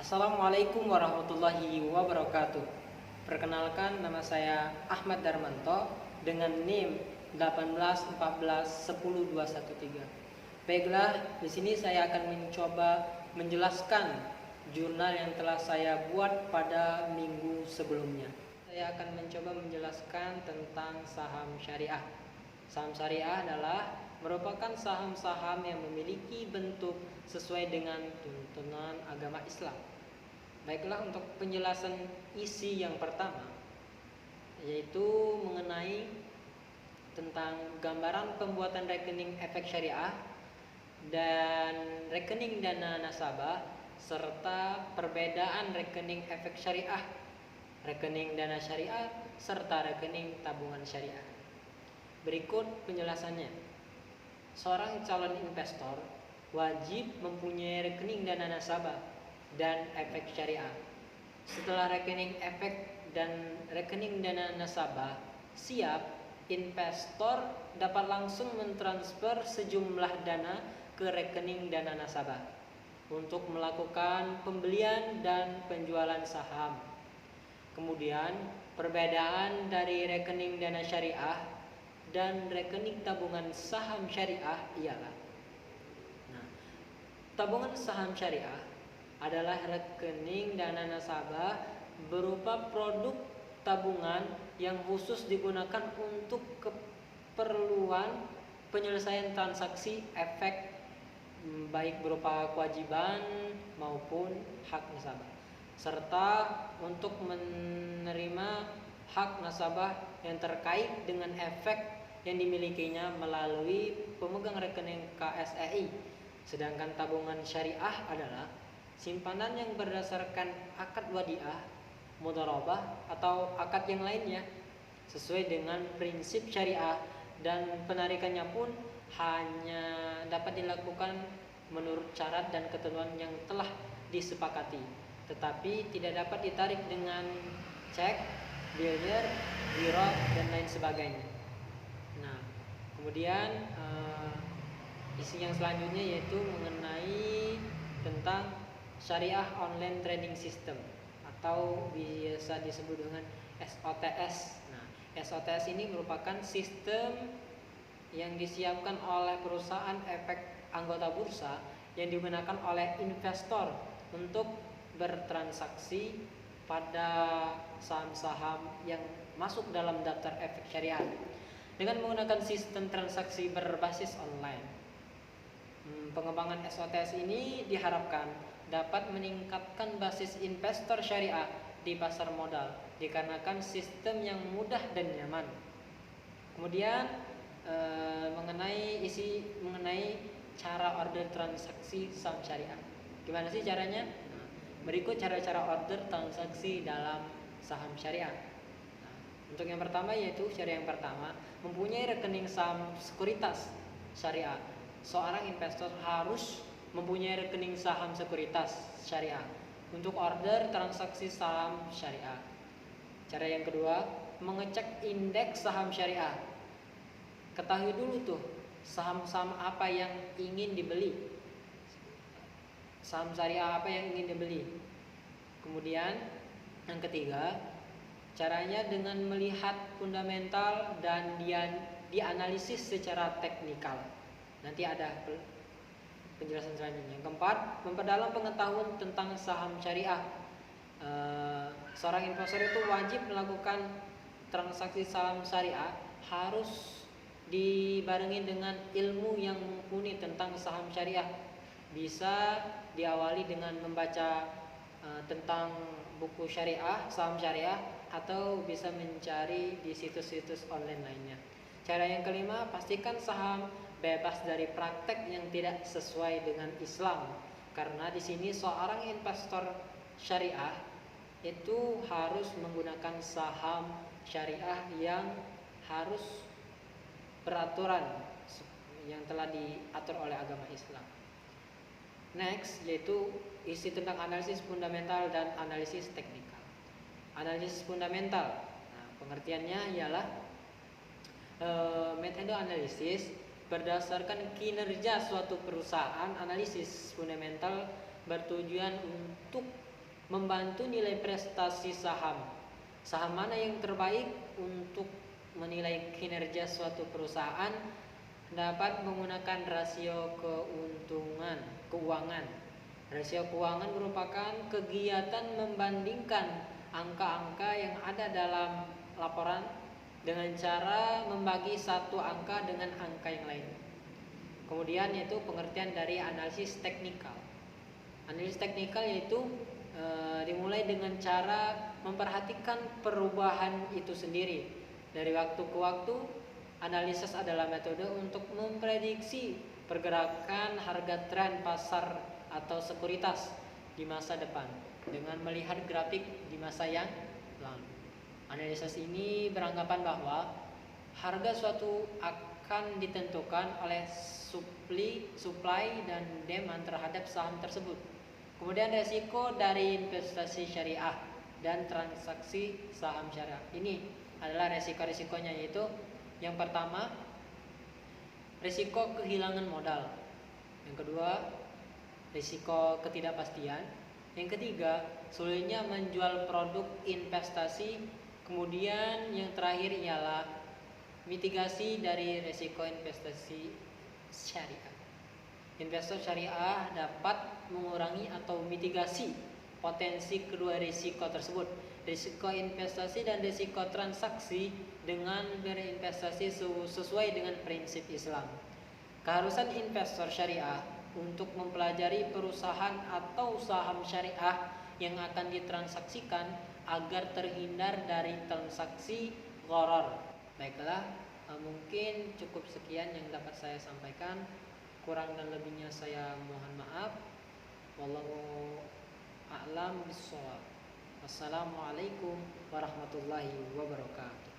Assalamualaikum warahmatullahi wabarakatuh. Perkenalkan, nama saya Ahmad Darmanto dengan NIM 1814110213. Baiklah, di sini saya akan mencoba menjelaskan jurnal yang telah saya buat pada minggu sebelumnya. Saya akan mencoba menjelaskan tentang saham syariah. Saham syariah adalah merupakan saham-saham yang memiliki bentuk sesuai dengan tuntunan agama Islam. Baiklah, untuk penjelasan isi yang pertama, yaitu mengenai tentang gambaran pembuatan rekening efek syariah dan rekening dana nasabah, serta perbedaan rekening efek syariah, rekening dana syariah, serta rekening tabungan syariah. Berikut penjelasannya. Seorang calon investor wajib mempunyai rekening dana nasabah dan efek syariah. Setelah rekening efek dan rekening dana nasabah siap, investor dapat langsung mentransfer sejumlah dana ke rekening dana nasabah untuk melakukan pembelian dan penjualan saham. Kemudian, perbedaan dari rekening dana syariah dan rekening tabungan saham syariah ialah, tabungan saham syariah adalah rekening dana nasabah berupa produk tabungan yang khusus digunakan untuk keperluan penyelesaian transaksi efek, baik berupa kewajiban maupun hak nasabah, serta untuk menerima hak nasabah yang terkait dengan efek yang dimilikinya melalui pemegang rekening KSEI. Sedangkan tabungan syariah adalah simpanan yang berdasarkan akad wadiah, mudharabah, atau akad yang lainnya sesuai dengan prinsip syariah, dan penarikannya pun hanya dapat dilakukan menurut syarat dan ketentuan yang telah disepakati, tetapi tidak dapat ditarik dengan cek, bilder, giro, dan lain sebagainya. Nah, kemudian isi yang selanjutnya yaitu mengenai tentang syariah online trading system atau biasa disebut dengan SOTS. Nah, SOTS ini merupakan sistem yang disiapkan oleh perusahaan efek anggota bursa yang digunakan oleh investor untuk bertransaksi pada saham-saham yang masuk dalam daftar efek syariah dengan menggunakan sistem transaksi berbasis online. Pengembangan SOTS ini diharapkan dapat meningkatkan basis investor syariah di pasar modal dikarenakan sistem yang mudah dan nyaman. Kemudian mengenai cara order transaksi saham syariah. Gimana sih caranya? Berikut cara-cara order transaksi dalam saham syariah. Untuk yang pertama yaitu syariah yang pertama, mempunyai rekening saham sekuritas syariah. Seorang investor harus mempunyai rekening saham sekuritas syariah untuk order transaksi saham syariah. Cara yang kedua, mengecek indeks saham syariah. Ketahui dulu tuh saham-saham apa yang ingin dibeli, saham syariah apa yang ingin dibeli. Kemudian yang ketiga, caranya dengan melihat fundamental dan dianalisis secara teknikal. Nanti ada penjelasan selanjutnya. Yang keempat, memperdalam pengetahuan tentang saham syariah. Seorang investor itu wajib melakukan transaksi saham syariah harus dibarengi dengan ilmu yang mumpuni tentang saham syariah. Bisa diawali dengan membaca tentang buku syariah, saham syariah, atau bisa mencari di situs-situs online lainnya. Cara yang kelima, pastikan saham bebas dari praktek yang tidak sesuai dengan Islam. Karena di sini seorang investor syariah itu harus menggunakan saham syariah yang harus peraturan yang telah diatur oleh agama Islam. Next, yaitu isi tentang analisis fundamental dan analisis teknikal. Analisis fundamental, pengertiannya ialah metode analisis berdasarkan kinerja suatu perusahaan. Analisis fundamental bertujuan untuk membantu nilai prestasi saham. Saham mana yang terbaik untuk menilai kinerja suatu perusahaan dapat menggunakan rasio keuangan. Rasio keuangan merupakan kegiatan membandingkan angka-angka yang ada dalam laporan dengan cara membagi satu angka dengan angka yang lain. Kemudian yaitu pengertian dari analisis teknikal. Analisis teknikal yaitu dimulai dengan cara memperhatikan perubahan itu sendiri. Dari waktu ke waktu, analisis adalah metode untuk memprediksi pergerakan harga tren pasar atau sekuritas di masa depan dengan melihat grafik di masa yang lalu. Analisis ini beranggapan bahwa harga suatu akan ditentukan oleh supply dan demand terhadap saham tersebut. Kemudian resiko dari investasi syariah dan transaksi saham syariah. Ini adalah resiko-resikonya, yaitu yang pertama, risiko kehilangan modal. Yang kedua, risiko ketidakpastian. Yang ketiga, sulitnya menjual produk investasi. Kemudian yang terakhir ialah mitigasi dari risiko investasi syariah. Investor syariah dapat mengurangi atau mitigasi potensi kedua risiko tersebut, risiko investasi dan risiko transaksi, dengan berinvestasi sesuai dengan prinsip Islam. Keharusan investor syariah untuk mempelajari perusahaan atau saham syariah yang akan ditransaksikan agar terhindar dari transaksi gharar. Baiklah, mungkin cukup sekian yang dapat saya sampaikan. Kurang dan lebihnya saya mohon maaf. Wallahu a'lam bishawab. Wassalamualaikum warahmatullahi wabarakatuh.